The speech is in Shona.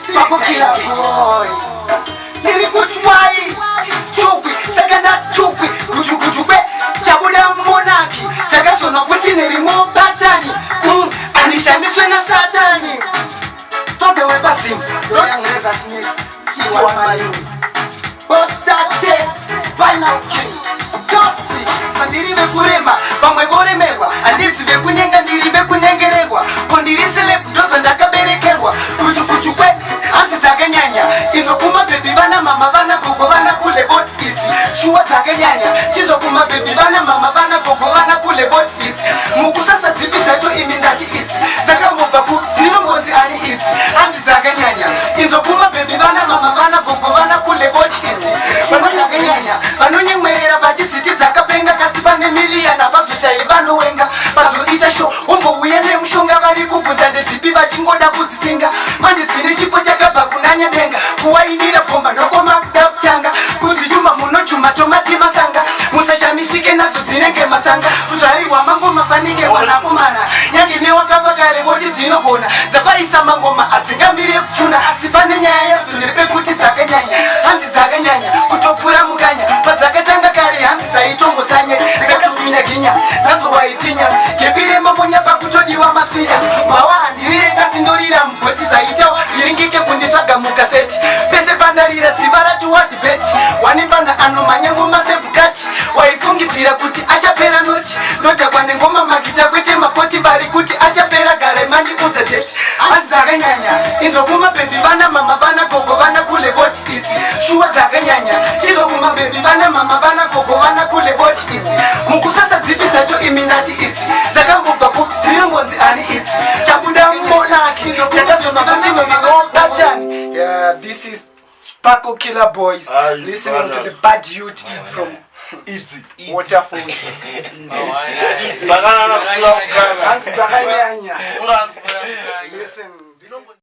Sparkle Killer Boys. Niri kuchwai chukwi sakana chukwi kuchukwe chabuda monaki takasona futi niri mobatani anishandiswe na satani toke webasim royangeza snis kiwa mayuzi Bostate Spinal King Topsy Mandiribe kurema Bamwe boremerwa Andisibe kunyenga ndiribe kunyengererwa Kondirisele ndozo ndakaberekerwa Kuchukwe Anti taganyanya Inzo kuma baby bana mama bana gogo bana kule bot iti Shua taganyanya Chinzo kuma baby bana mama bana gogo bana kule bot iti Mukusasa tipita jo imindaki iti Zaka mbobaku zino ngozi ani iti Anti taganyanya Inzo kuma baby bana mama bana gogo bana kule bot iti Vanonye mwerera vachitsiti dzakapenga kasi pane miliyana vazoshai vanowenga vazoita sho umbouya nemushonga vari kubvunza ndedzipi vachingoda kudzitsinga manje dzine chipo chakabva kunanya denga kuwainira pomba nokoma kuda kutanga kudzichuma munochuma tomati masanga musashamisike nadzo dzinenge matsanga kuzvariwa mangoma panike mwanakomana nyange newakavakare voti dzinogona dzafaisa mangoma adzingamire kuchuna asi pane nyaya yadzo nerepekuti dzakanyanya hanzi dzakanyanya kutopfura mukanya padzakatanga kare hanzi dzaitongotsanya dzakazvinyaginya dzanzowaitinya ngepirema monya pakutodiwa masinya mawa handirirenga sindorira mugoti zvaitawa ndiringike kunditsvaga mukaseti pese pandarira ziva ratiwati beti wanimbana anomhanya ngoma sebukati waifungidzira kuti achapera noti ndodhakwa nengoma magita kwete mapoti vari kuti achapera gare mandiudze deti hanzi dzakanyanya inzokuma bebi vana mama vana gogo vana kule boti idzi shuwa dzakanyanya chizokuma bebi vana mama vana gogo vana kule boti idzi mukusasa dzipi dzacho iminati idzi dzakangobva kudziringonzi ani idzi chabuda monaki chakazoma vatimeminobatani. Yeah, this is Sparkle Killer Boys listening to the bad youth from Easy Waterfalls.